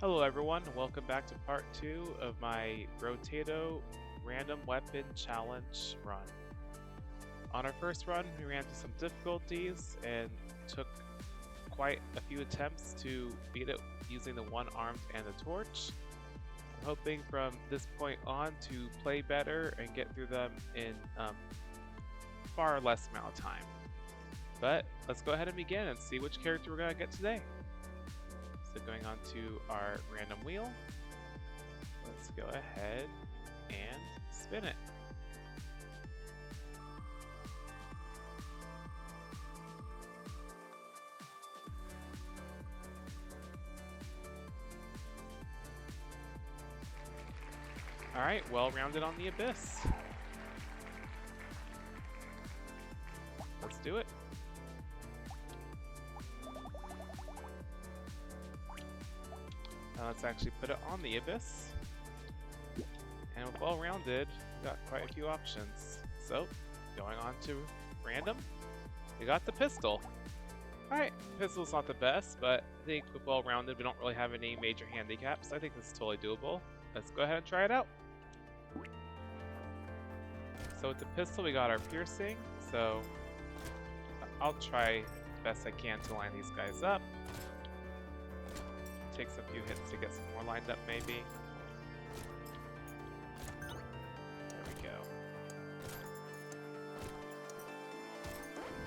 Hello everyone, welcome back to part 2 of my Brotato Random Weapon Challenge run. On our first run, we ran into some difficulties and took quite a few attempts to beat it using the one armed and the torch. I'm hoping from this point on to play better and get through them in far less amount of time. But let's go ahead and begin and see which character we're going to get today. So going on to our random wheel, let's go ahead and spin it. Alright, well rounded on the abyss. Let's do it. Now let's actually put it on the abyss. And with well rounded, we got quite a few options. So, going on to random, we got the pistol. Alright, pistol's not the best, but I think with well rounded, we don't really have any major handicaps. I think this is totally doable. Let's go ahead and try it out. So with the pistol, we got our piercing. So I'll try the best I can to line these guys up. Takes a few hits to get some more lined up, maybe. There we go.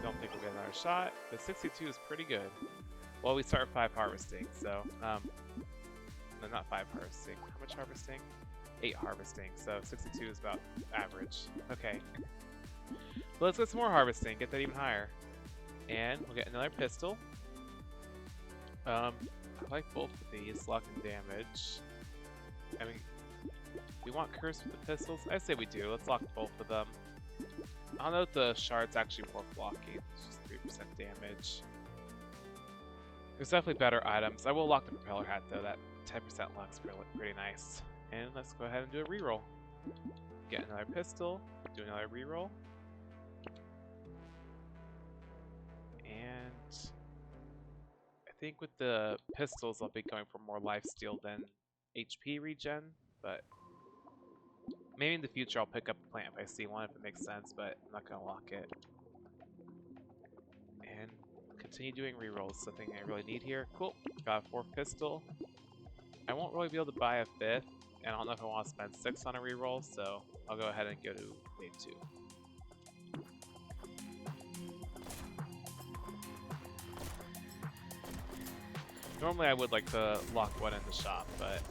Don't think we'll get another shot, but 62 is pretty good. Well, we start 5 harvesting, so no, not 5 harvesting. How much harvesting? 8 harvesting, so 62 is about average. Okay. Well, let's get some more harvesting, get that even higher. And we'll get another pistol. I like both of these, luck and damage. I mean, we want curse with the pistols? I say we do. Let's lock both of them. I don't know if the shard's actually more blocking. It's just 3% damage. There's definitely better items. I will lock the propeller hat though. That 10% luck's pretty nice. And let's go ahead and do a reroll. Get another pistol. Do another reroll. And I think with the pistols, I'll be going for more lifesteal than HP regen, but maybe in the future I'll pick up a plant if I see one, if it makes sense, but I'm not gonna lock it. And continue doing rerolls, something I really need here. Cool, got a 4th pistol. I won't really be able to buy a 5th, and I don't know if I want to spend 6 on a reroll, so I'll go ahead and go to maybe 2. Normally I would like to lock one in the shop, but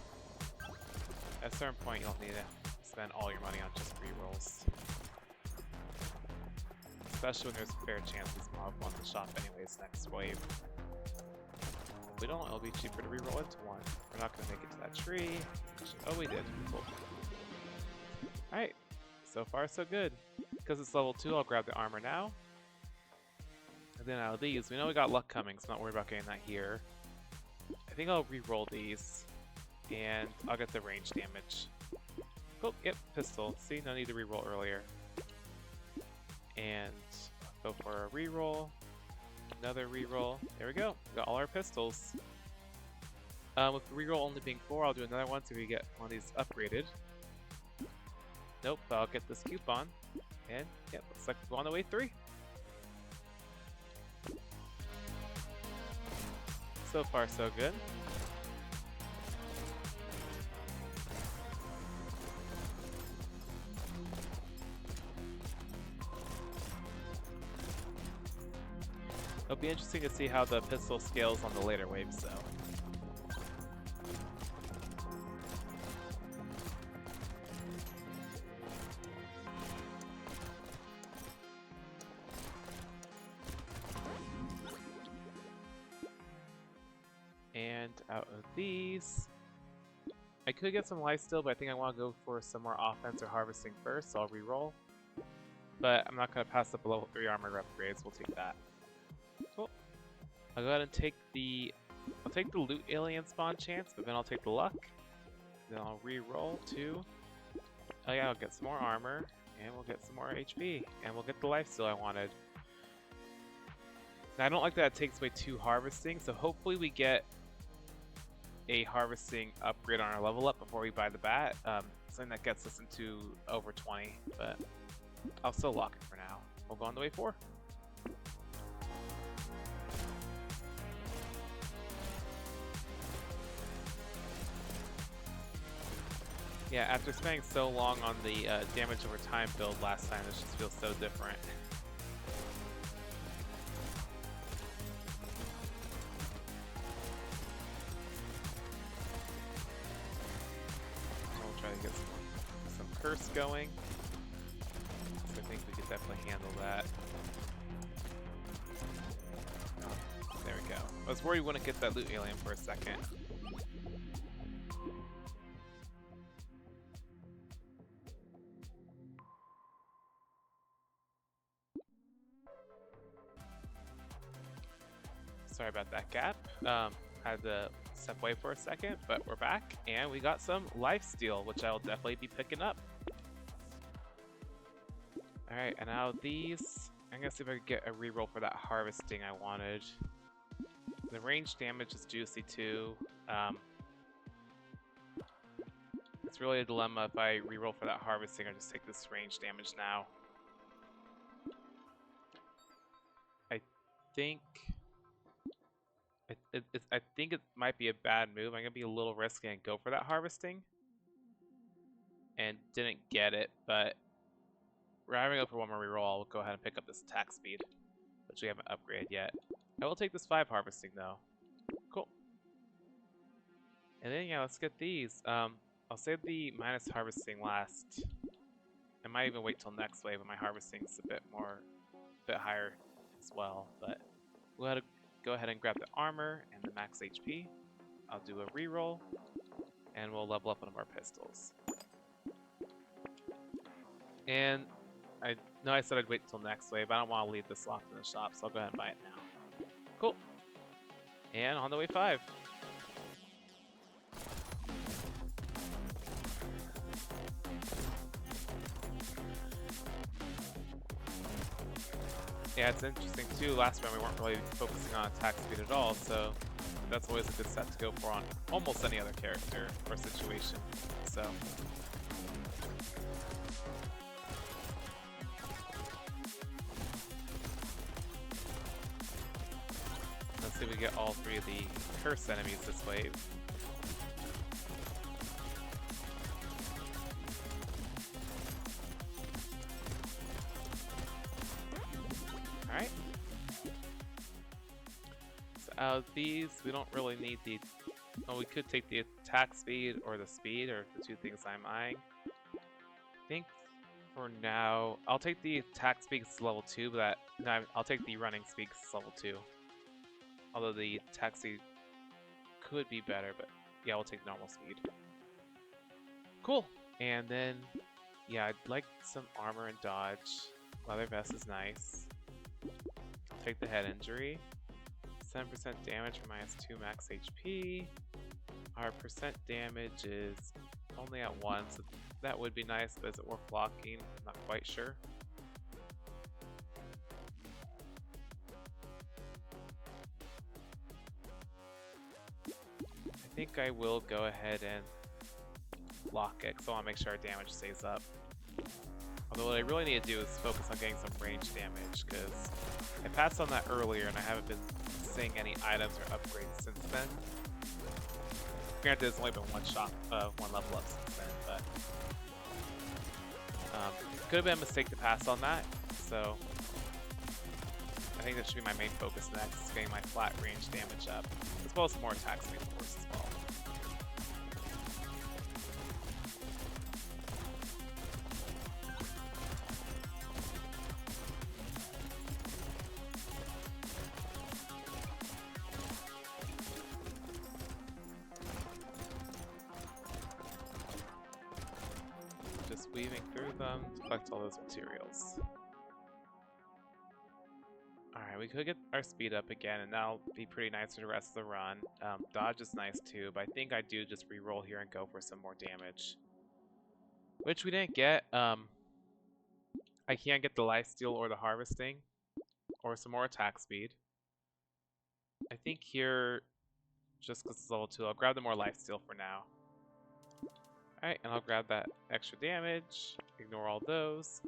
at a certain point you'll need to spend all your money on just rerolls. Especially when there's a fair chance we will have one in the shop anyways next wave. If we don't, it'll be cheaper to reroll into one. We're not going to make it to that tree. Oh, we did. Cool. Alright, so far so good. Because it's level 2, I'll grab the armor now. And then out of these, we know we got luck coming, so not worry about getting that here. I think I'll re-roll these, and I'll get the range damage. Oh, yep, pistol. See, no need to re-roll earlier. And go for a re-roll. Another re-roll. There we go. We got all our pistols. With the re-roll only being 4, I'll do another one so we get one of these upgraded. Nope, but I'll get this coupon. And, yep, looks like we're on the way 3. So far, so good. It'll be interesting to see how the pistol scales on the later waves, though. And out of these, I could get some lifesteal, but I think I want to go for some more offense or harvesting first, so I'll reroll. But I'm not going to pass up a level 3 armor upgrades, we'll take that. Cool. I'll go ahead and take the loot alien spawn chance, but then I'll take the luck. Then I'll re-roll 2. Oh yeah, I'll get some more armor, and we'll get some more HP, and we'll get the lifesteal I wanted. Now, I don't like that it takes away 2 harvesting, so hopefully we get... a harvesting upgrade on our level up before we buy the bat. Something that gets us into over 20, but I'll still lock it for now. We'll go on to wave 4. Yeah, after spending so long on the damage over time build last time, this just feels so different. We'll try to get some curse going. So I think we could definitely handle that. Oh, there we go. I was worried we wouldn't get that loot alien for a second. Sorry about that gap. Had to step away for a second, but we're back, and we got some lifesteal, which I'll definitely be picking up. Alright, and now these, I'm gonna see if I can get a reroll for that harvesting I wanted. The range damage is juicy too. It's really a dilemma if I reroll for that harvesting or just take this range damage now. I think it might be a bad move. I'm gonna be a little risky and go for that harvesting, and didn't get it. But we're having to go for one more reroll. I'll go ahead and pick up this attack speed, which we haven't upgraded yet. I will take this 5 harvesting though. Cool. And then yeah, let's get these. I'll save the minus harvesting last. I might even wait till next wave when my harvesting's a bit higher as well. But we'll go ahead and grab the armor and the max HP. I'll do a reroll, and we'll level up one of our pistols. And I know I said I'd wait until next wave, but I don't want to leave this locked in the shop, so I'll go ahead and buy it now. Cool. And on to wave 5. Yeah, it's interesting too. Last round we weren't really focusing on attack speed at all, so that's always a good set to go for on almost any other character or situation. So let's see if we get all 3 of the curse enemies this wave. Alright. So out of these, we don't really need the... Oh, we could take the attack speed or the speed, or the 2 things I'm eyeing. I think for now, I'll take the attack speed because it's level 2, but I'll take the running speed because it's level 2. Although the attack speed could be better, but yeah, we'll take normal speed. Cool. And then, yeah, I'd like some armor and dodge. Leather vest is nice. I'll take the head injury. 7% damage for -2 max HP. Our percent damage is only at 1, so that would be nice, but is it worth blocking? I'm not quite sure. I think I will go ahead and lock it, because I want to make sure our damage stays up. Although what I really need to do is focus on getting some range damage, because I passed on that earlier and I haven't been seeing any items or upgrades since then. Granted, it's only been one level up since then, but could have been a mistake to pass on that, so I think that should be my main focus next, is getting my flat range damage up, as well as some more attack speed, of course, as well. Weaving through them to collect all those materials. Alright, we could get our speed up again, and that'll be pretty nice for the rest of the run. Dodge is nice too, but I think I do just re-roll here and go for some more damage. Which we didn't get. I can't get the lifesteal or the harvesting, or some more attack speed. I think here just because it's level 2. I'll grab the more lifesteal for now. Alright, and I'll grab that extra damage. Ignore all those.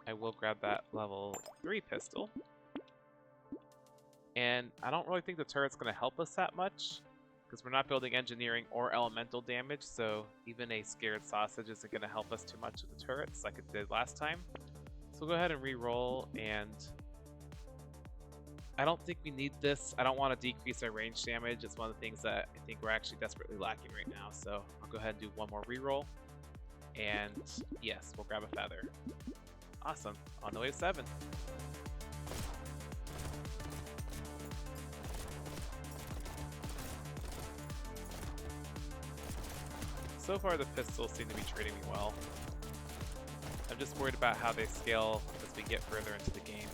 I will grab that level 3 pistol. And I don't really think the turret's going to help us that much, because we're not building engineering or elemental damage, so even a scared sausage isn't going to help us too much with the turrets like it did last time. So we'll go ahead and re-roll, and I don't think we need this. I don't want to decrease our range damage. It's one of the things that I think we're actually desperately lacking right now, so I'll go ahead and do one more re-roll, and yes, we'll grab a feather. Awesome, on the way to 7. So far, the pistols seem to be treating me well. I'm just worried about how they scale as we get further into the game.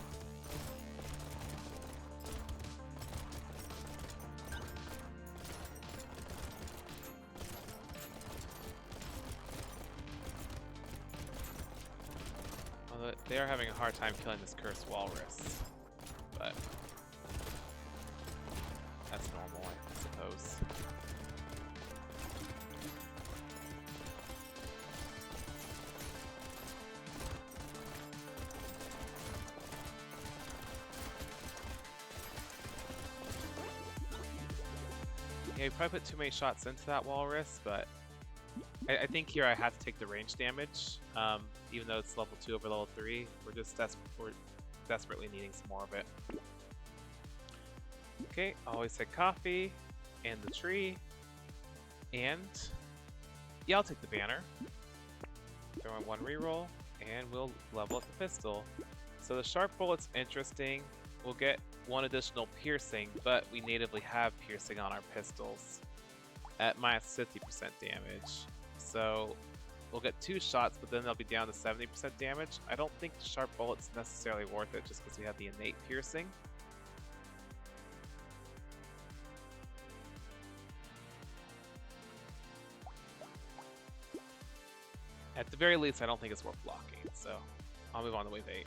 Although they are having a hard time killing this cursed walrus, but that's normal, I suppose. Yeah, we probably put too many shots into that walrus, but I think here I have to take the range damage, even though it's level 2 over level 3. We're just desperately needing some more of it. Okay, always take coffee, and the tree, and yeah, I'll take the banner. Throw in 1 reroll, and we'll level up the pistol. So the sharp bullet's interesting. We'll get 1 additional piercing, but we natively have piercing on our pistols at minus 50% damage. So we'll get 2 shots, but then they'll be down to 70% damage. I don't think the sharp bullet's necessarily worth it just because we have the innate piercing. At the very least, I don't think it's worth blocking, so I'll move on to wave 8.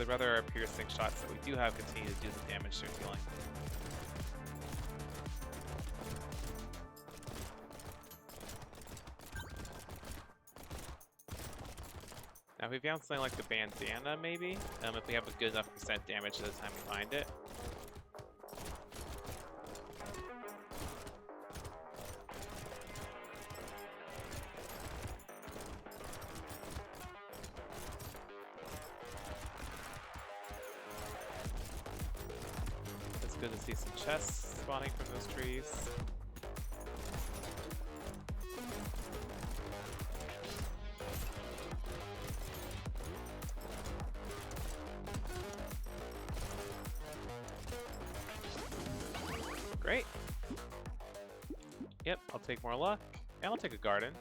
I'd rather our piercing shots that we do have continue to do the damage they're dealing. Now if we found something like the bandana maybe, if we have a good enough percent damage at the time we find it. Good to see some chests spawning from those trees. Great. Yep, I'll take more luck, and I'll take a garden.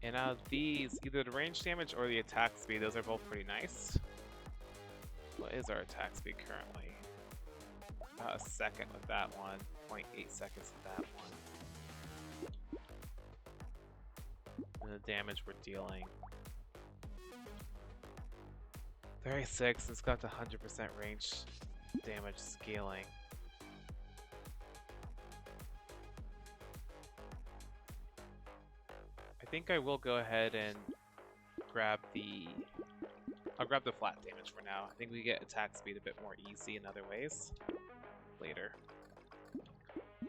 And out of these, either the range damage or the attack speed, those are both pretty nice. What is our attack speed currently? About a second with that one, 0.8 seconds with that one. And the damage we're dealing. 36, it's got the 100% range damage scaling. I think I will go ahead and grab the... I'll grab the flat damage for now. I think we get attack speed a bit more easy in other ways. Later.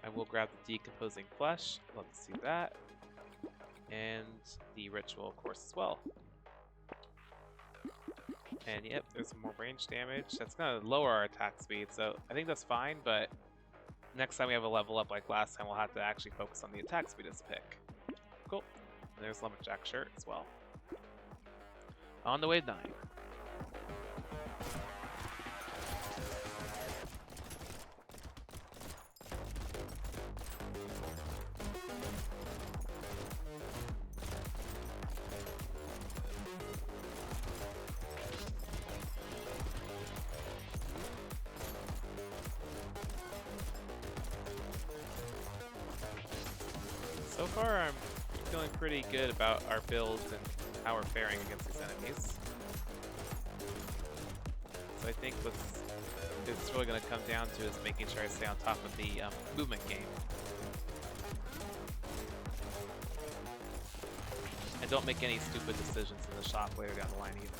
I will grab the decomposing flesh. Love to see that. And the ritual, of course, as well. And yep, there's some more range damage. That's gonna lower our attack speed, so I think that's fine, but next time we have a level up like last time, we'll have to actually focus on the attack speed as a pick. Cool. And there's Lumberjack shirt as well. On the way to 9. So far, I'm feeling pretty good about our builds and how we're faring against these enemies. So I think what's it's really going to come down to is making sure I stay on top of the movement game. And don't make any stupid decisions in the shop later down the line either.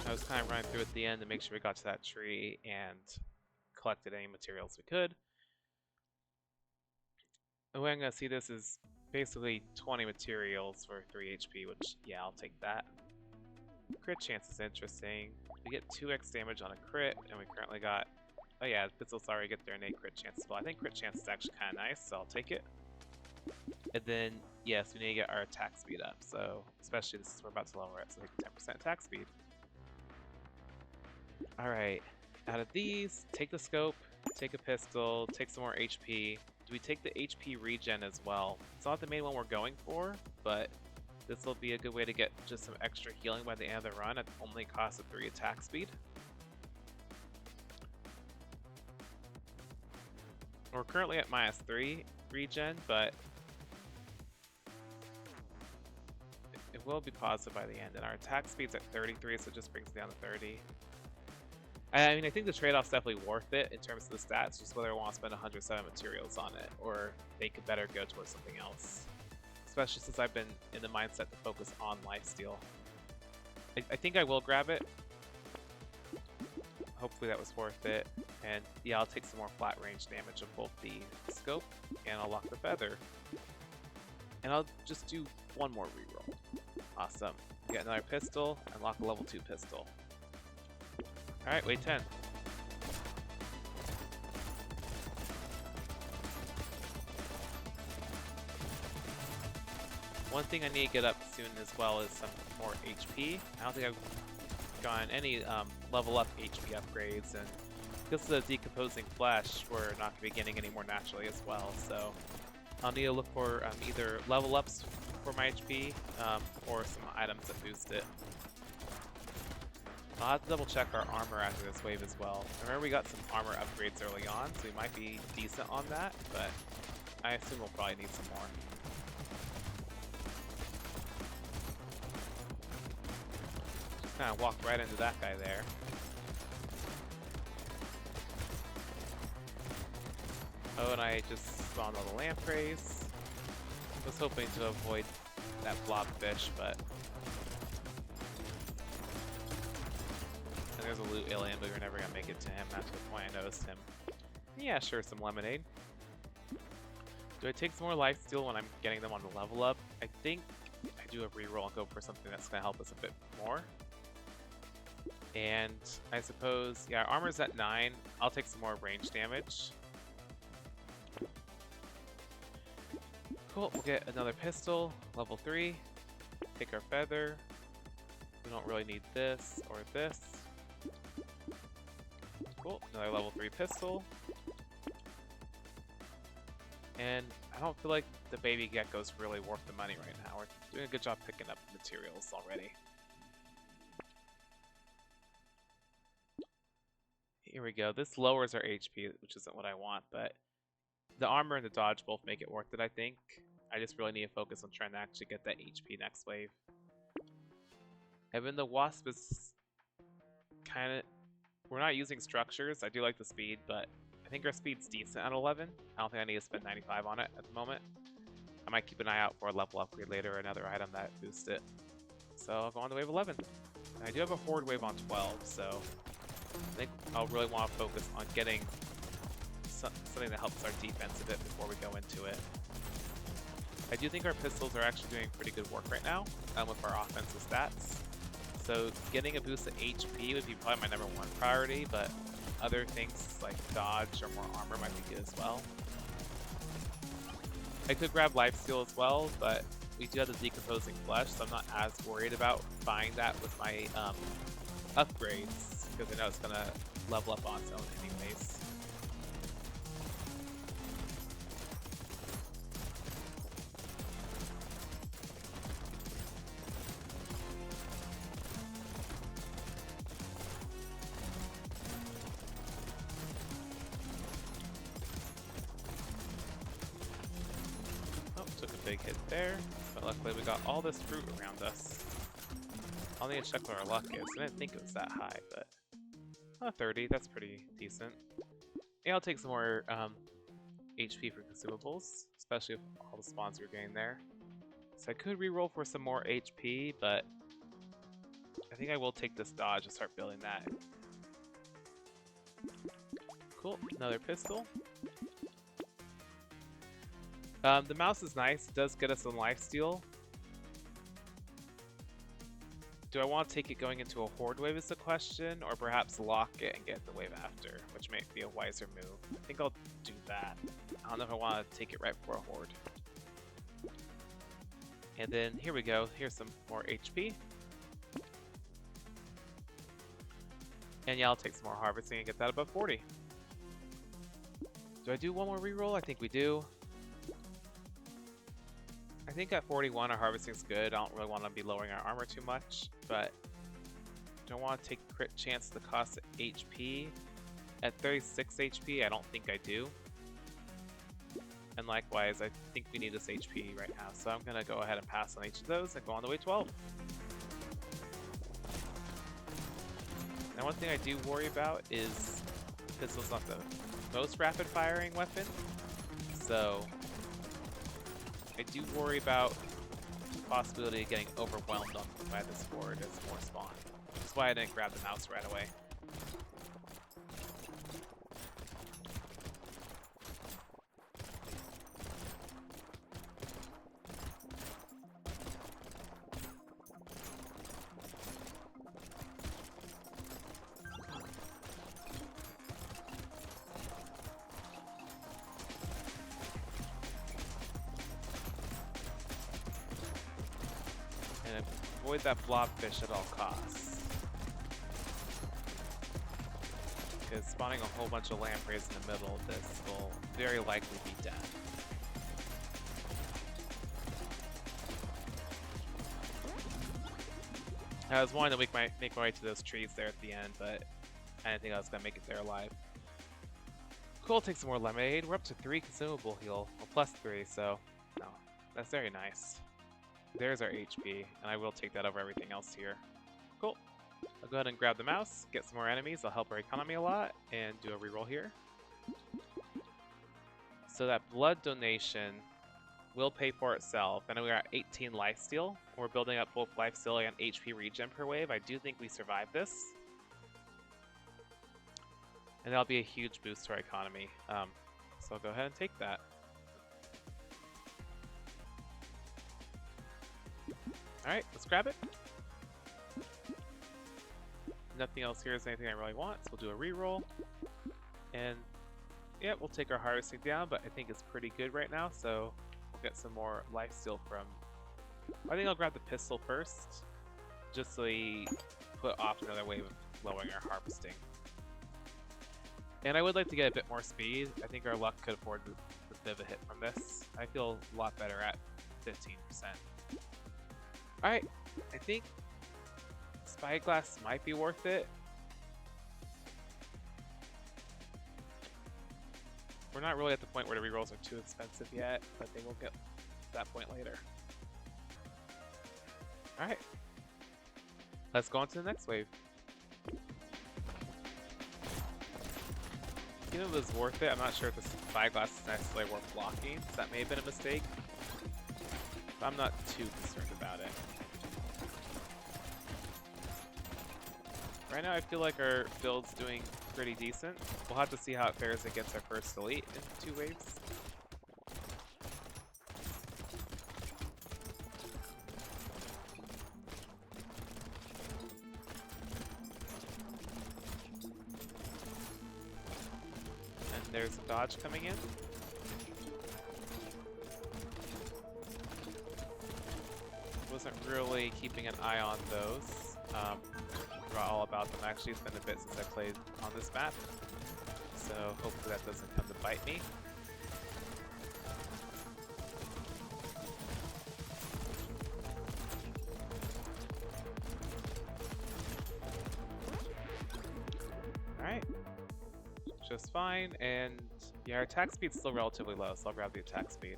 I was kind of running through at the end to make sure we got to that tree and collected any materials we could. The way I'm going to see this is basically 20 materials for 3 HP, which, yeah, I'll take that. Crit chance is interesting. We get 2x damage on a crit, and we currently got... Oh yeah, pistols already get their innate crit chance as well. I think crit chance is actually kind of nice, so I'll take it. And then, yes, we need to get our attack speed up, so especially this is we're about to lower it, so like 10% attack speed. Alright, out of these, take the scope, take a pistol, take some more HP. Do we take the HP regen as well? It's not the main one we're going for, but this will be a good way to get just some extra healing by the end of the run at only cost of 3 attack speed. We're currently at -3 regen, but it will be positive by the end, and our attack speed's at 33, so it just brings it down to 30. I mean, I think the trade-off's definitely worth it in terms of the stats, just whether I want to spend 107 materials on it, or they could better go towards something else. Especially since I've been in the mindset to focus on lifesteal. I think I will grab it. Hopefully that was worth it. And yeah, I'll take some more flat range damage of both the scope, and I'll lock the feather. And I'll just do one more reroll. Awesome. Get another pistol, and lock a level 2 pistol. Alright, wait 10. One thing I need to get up soon as well is some more HP. I don't think I've gotten any level up HP upgrades, and because of the decomposing flesh, we're not going to be getting any more naturally as well. So I'll need to look for either level ups for my HP or some items that boost it. I'll have to double check our armor after this wave as well. I remember we got some armor upgrades early on, so we might be decent on that, but I assume we'll probably need some more. Just kind of walked right into that guy there. Oh, and I just spawned all the lampreys. I was hoping to avoid that blobfish, but... And there's a loot alien, but we're never gonna make it to him. That's the point I noticed him. Yeah, sure, some lemonade. Do I take some more lifesteal when I'm getting them on the level up? I think I do a reroll and go for something that's gonna help us a bit more. And I suppose, yeah, armor's at 9. I'll take some more range damage. Cool, we'll get another pistol, level 3. Take our feather. We don't really need this or this. Cool, another level 3 pistol. And I don't feel like the baby gecko's really worth the money right now. We're doing a good job picking up materials already. Here we go. This lowers our HP, which isn't what I want, but the armor and the dodge both make it worth it, I think. I just really need to focus on trying to actually get that HP next wave. Even the wasp is kind of... We're not using structures. I do like the speed, but I think our speed's decent at 11. I don't think I need to spend 95 on it at the moment. I might keep an eye out for a level upgrade later or another item that boosts it. So I'll go on to wave 11. And I do have a horde wave on 12, so I think I'll really want to focus on getting something that helps our defense a bit before we go into it. I do think our pistols are actually doing pretty good work right now with our offensive stats. So getting a boost of HP would be probably my #1 priority, but other things like dodge or more armor might be good as well. I could grab lifesteal as well, but we do have the decomposing flesh, so I'm not as worried about buying that with my upgrades, because I know it's going to level up on its own anyways. big hit there, but luckily we got all this fruit around us. I'll need to check what our luck is. I didn't think it was that high, but 30, that's pretty decent. Yeah, I'll take some more HP for consumables, especially if all the spawns are getting there. So I could reroll for some more HP, but I think I will take this dodge and start building that. Cool, another pistol. The mouse is nice, it does get us some lifesteal. Do I want to take it going into a horde wave is the question, or perhaps lock it and get the wave after, which might be a wiser move. I think I'll do that. I don't know if I want to take it right before a horde. And then here we go, here's some more HP. And yeah, I'll take some more harvesting and get that above 40. Do I do one more reroll? I think we do. I think at 41 our harvesting's good. I don't really want to be lowering our armor too much, but don't want to take crit chance to cost HP. At 36 HP, I don't think I do. And likewise, I think we need this HP right now, so I'm gonna go ahead and pass on each of those and go on to wave 12. Now one thing I do worry about is pistol's not the most rapid firing weapon, so I do worry about the possibility of getting overwhelmed by this horde as more spawn. That's why I didn't grab the mouse right away. And avoid that blobfish at all costs. Because spawning a whole bunch of lampreys in the middle of this will very likely be death. I was wanting to make my way to those trees there at the end, but I didn't think I was going to make it there alive. Cool, take some more lemonade. We're up to 3 consumable heal, well, plus 3, so no, that's very nice. There's our HP, and I will take that over everything else here. Cool. I'll go ahead and grab the mouse, get some more enemies. I'll help our economy a lot, and do a reroll here. So that blood donation will pay for itself, and we're at 18 lifesteal. We're building up both lifesteal and HP regen per wave. I do think we survive this. And that'll be a huge boost to our economy. So I'll go ahead and take that. Alright, let's grab it. Nothing else here is anything I really want, so we'll do a reroll. And yeah, we'll take our harvesting down, but I think it's pretty good right now, so we'll get some more lifesteal from... I think I'll grab the pistol first, just so we put off another wave of lowering our harvesting. And I would like to get a bit more speed. I think our luck could afford a bit of a hit from this. I feel a lot better at 15%. Alright, I think Spyglass might be worth it. We're not really at the point where the rerolls are too expensive yet, but they will get to that point later. Alright, let's go on to the next wave. You know, it was worth it. I'm not sure if the Spyglass is necessarily worth blocking, so that may have been a mistake. But I'm not too concerned about it. Right now I feel like our build's doing pretty decent. We'll have to see how it fares against our first elite in 2 waves. And there's a dodge coming in. Wasn't really keeping an eye on those. Forgot all about them. Actually, it's been a bit since I played on this map, so hopefully that doesn't come to bite me. Alright, just fine, and yeah, our attack speed's still relatively low, so I'll grab the attack speed.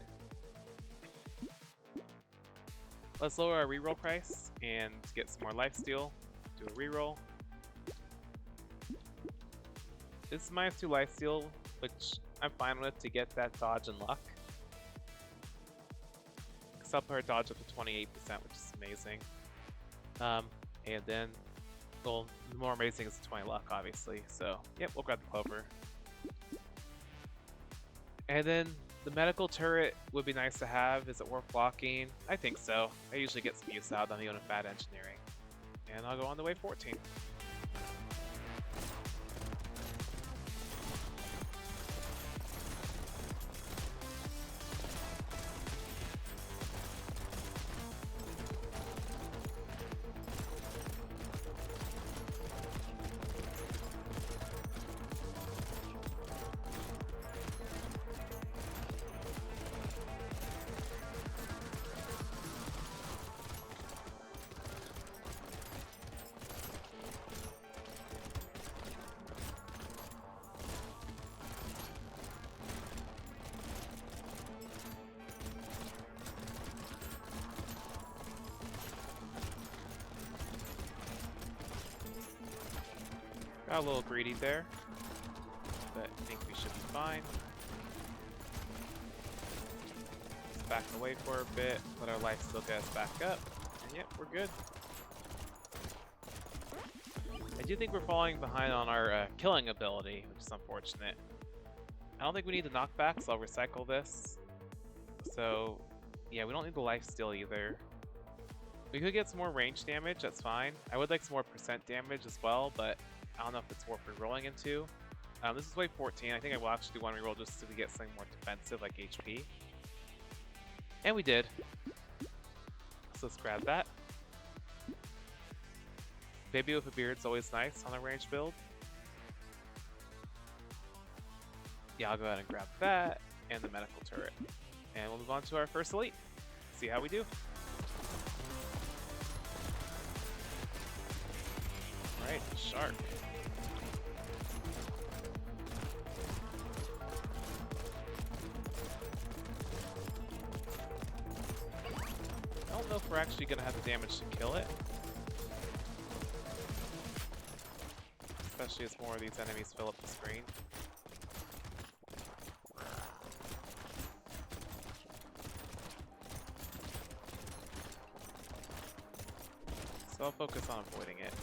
let's lower our reroll price and get some more lifesteal. Do a reroll. This is -2 lifesteal, which I'm fine with to get that dodge and luck. Because I'll put our dodge up to 28%, which is amazing. And then, well, the more amazing is the 20 luck, obviously. So, yep, we'll grab the clover. And then the medical turret would be nice to have. Is it worth blocking? I think so. I usually get some use out of them even with bad engineering. And I'll go on to wave 14. Got a little greedy there, but I think we should be fine. Let's back away for a bit, let our life still get us back up, and yep, we're good. I do think we're falling behind on our killing ability, which is unfortunate. I don't think we need the knockback, so I'll recycle this. So, yeah, we don't need the life steal either. We could get some more range damage, that's fine. I would like some more percent damage as well, but I don't know if it's worth rerolling into. This is wave 14. I think I will actually do one reroll just to get something more defensive like HP. And we did. So let's grab that. Baby with a beard's always nice on a range build. Yeah, I'll go ahead and grab that and the medical turret. And we'll move on to our first elite. See how we do. Alright, shark. I don't know if we're actually going to have the damage to kill it. Especially as more of these enemies fill up the screen. So I'll focus on avoiding it.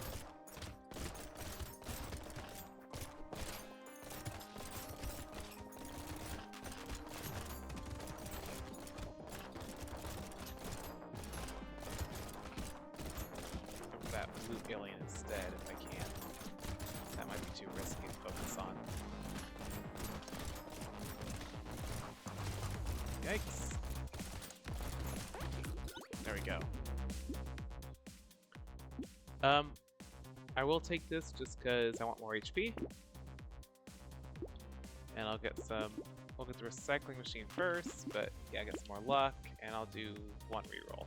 Loot alien instead if I can. That might be too risky to focus on. Yikes. There we go. I will take this just because I want more HP. And I'll get some, we'll get the recycling machine first, but yeah, I get some more luck, and I'll do one reroll.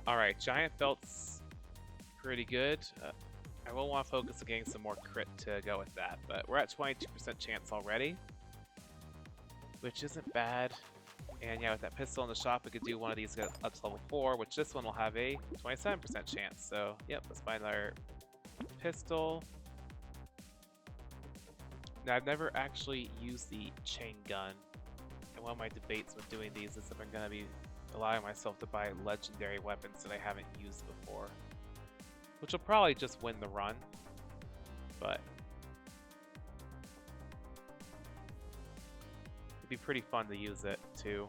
Alright, giant felt's pretty good. I will want to focus on getting some more crit to go with that, but we're at 22% chance already, which isn't bad. And yeah, with that pistol in the shop, we could do one of these up to level 4, which this one will have a 27% chance. So yep, let's find our pistol. Now, I've never actually used the chain gun, and one of my debates when doing these is if I'm going to be allowing myself to buy legendary weapons that I haven't used before. Which will probably just win the run, but it'd be pretty fun to use it too.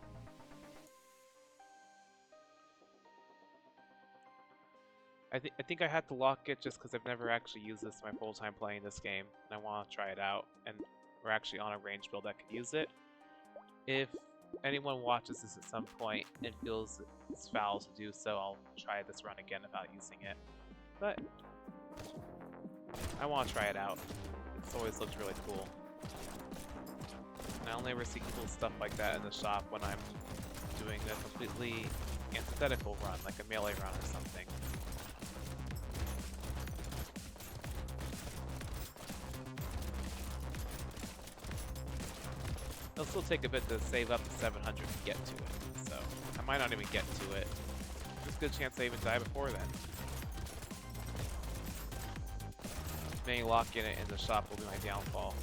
I think I had to lock it just because I've never actually used this my full time playing this game, and I want to try it out. And we're actually on a range build that could use it. If anyone watches this at some point and feels it's foul to do so, I'll try this run again without using it. But I want to try it out. It's always looked really cool. And I only ever see cool stuff like that in the shop when I'm doing a completely antithetical run, like a melee run or something. It'll still take a bit to save up to 700 to get to it, so I might not even get to it a good chance I even die before then. Maybe locking it in the shop will be my downfall.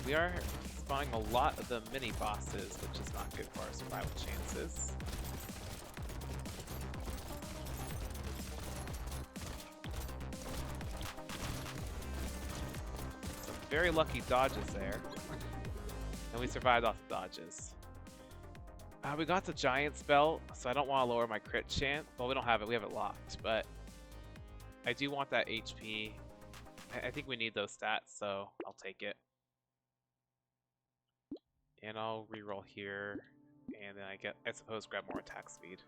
We are spawning a lot of the mini bosses, which is not good for our survival chances. Some very lucky dodges there. And we survived off the dodges. We got the giant spell, so I don't want to lower my crit chance. Well, we don't have it, we have it locked, but I do want that HP. I think we need those stats, so I'll take it. And I'll reroll here, and then I suppose grab more attack speed.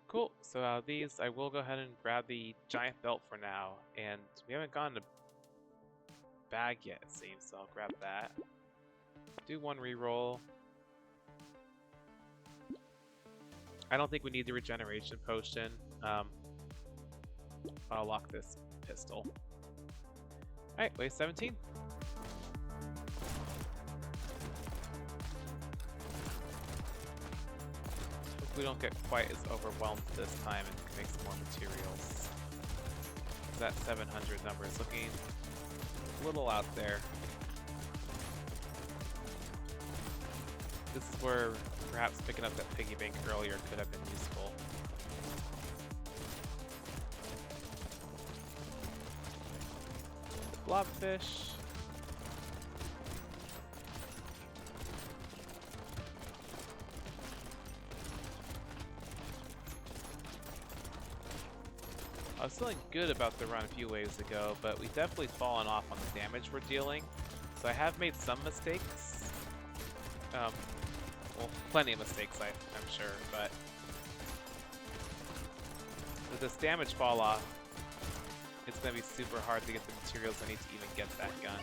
Cool, so out of these, I will go ahead and grab the giant belt for now, and we haven't gotten a bag yet, it seems, so I'll grab that. Do one reroll. I don't think we need the regeneration potion. I'll lock this pistol. Alright, wave 17. We don't get quite as overwhelmed this time and can make some more materials. That 700 number is looking a little out there. This is where perhaps picking up that piggy bank earlier could have been useful. Blobfish. I was feeling good about the run a few waves ago, but we've definitely fallen off on the damage we're dealing. So I have made some mistakes. Well, plenty of mistakes, I'm sure, but with this damage fall off, it's going to be super hard to get the materials I need to even get that gun.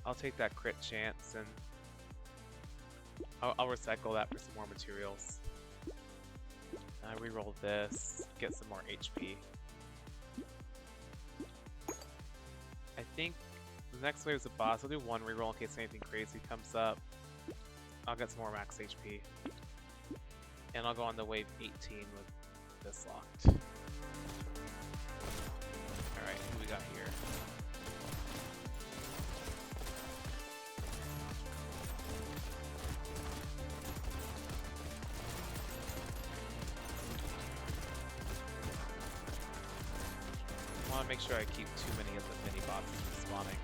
I'll take that crit chance and I'll recycle that for some more materials. Reroll this, get some more HP. I think the next wave is a boss. I'll do one reroll in case anything crazy comes up. I'll get some more max HP. And I'll go on to wave 18 with this locked. Alright, who we got here? I want to make sure I keep too many of the mini bosses from spawning.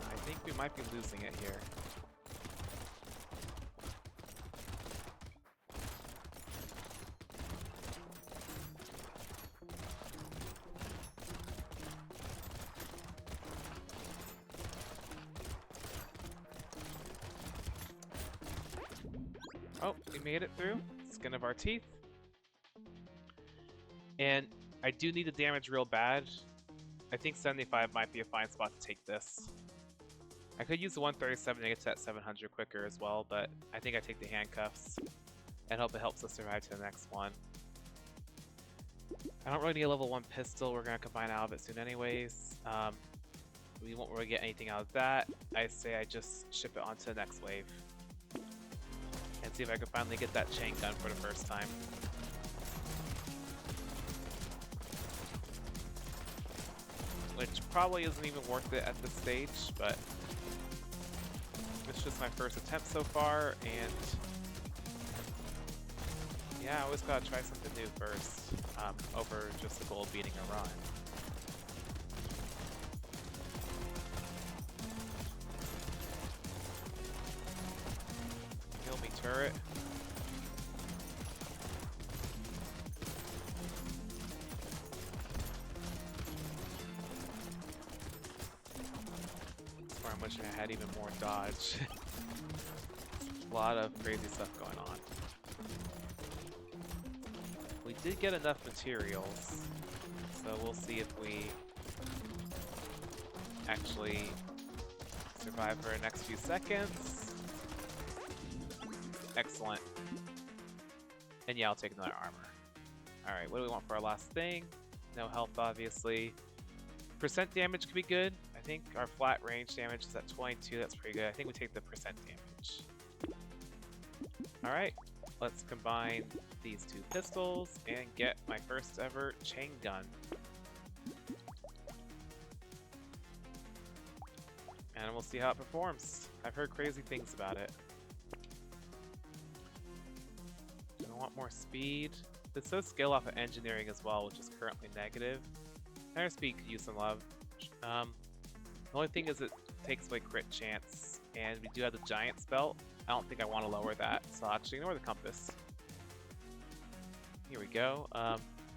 I think we might be losing it here. Oh, we made it through. Skin of our teeth. And I do need the damage real bad. I think 75 might be a fine spot to take this. I could use the 137 to get to that 700 quicker as well, but I think I take the handcuffs and hope it helps us survive to the next one. I don't really need a level 1 pistol. We're going to combine out of it soon anyways. We won't really get anything out of that. I say I just ship it onto the next wave. And see if I can finally get that chain gun for the first time. Which probably isn't even worth it at this stage, but it's just my first attempt so far, and yeah, I always gotta try something new first, over just the goal of beating a run. Heal me, turret. That's where I'm wishing I had even more dodge. A lot of crazy stuff going on. We did get enough materials, so we'll see if we actually survive for the next few seconds. Excellent. And yeah, I'll take another armor. Alright, what do we want for our last thing? No health, obviously. Percent damage could be good. I think our flat range damage is at 22. That's pretty good. I think we take the percent damage. Alright, let's combine these two pistols and get my first ever chain gun. And we'll see how it performs. I've heard crazy things about it. I want more speed. This says skill off of engineering as well, which is currently negative. Higher speed could use some love. The only thing is it takes away crit chance, and we do have the giant spell. I don't think I want to lower that, so I'll actually ignore the compass. Here we go.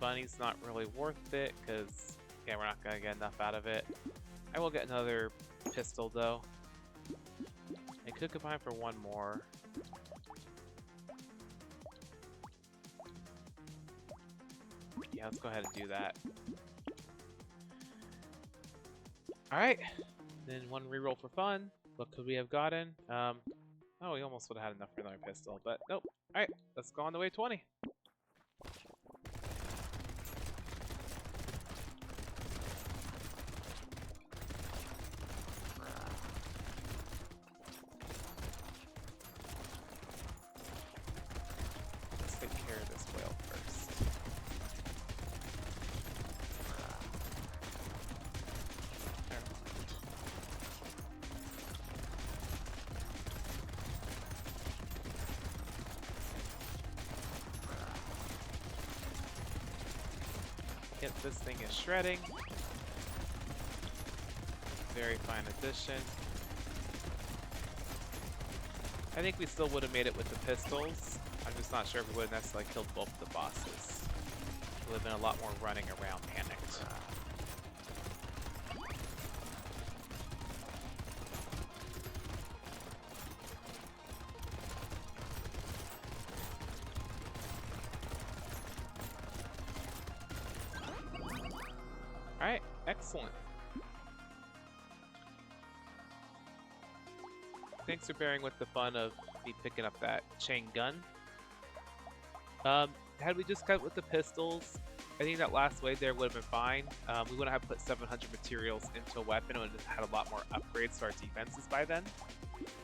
Bunny's not really worth it, because yeah, we're not going to get enough out of it. I will get another pistol, though. I could combine for one more. Yeah, let's go ahead and do that. Alright, then one reroll for fun. What could we have gotten? Oh, we almost would have had enough for another pistol, but nope. Alright, let's go on to wave 20. Let's take care of this whale first. Yep, this thing is shredding. Very fine addition. I think we still would have made it with the pistols. I'm just not sure if we would have necessarily killed both of the bosses. Would have been a lot more running around panicked. Alright, excellent. Thanks for bearing with the fun of me picking up that chain gun. Had we just cut with the pistols, I think that last wave there would have been fine. We wouldn't have put 700 materials into a weapon. It would have had a lot more upgrades to our defenses by then.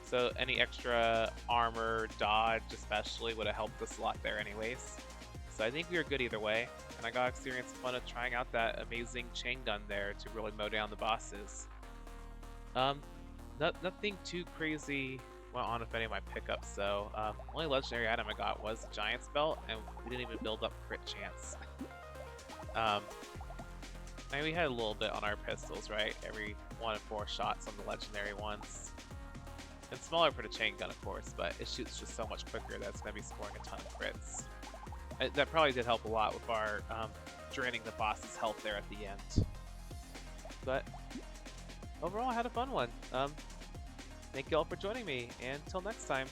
So any extra armor, dodge especially, would have helped us a lot there anyways. So I think we were good either way. And I got experience and fun of trying out that amazing chain gun there to really mow down the bosses. Nothing too crazy went on with any of my pickups, so only legendary item I got was the Giant's Belt, and we didn't even build up crit chance. I mean, we had a little bit on our pistols, right? Every 1 in 4 shots on the legendary ones. It's smaller for the chain gun, of course, but it shoots just so much quicker that it's going to be scoring a ton of crits. That probably did help a lot with our draining the boss's health there at the end. But overall, I had a fun one. Thank you all for joining me, and until next time.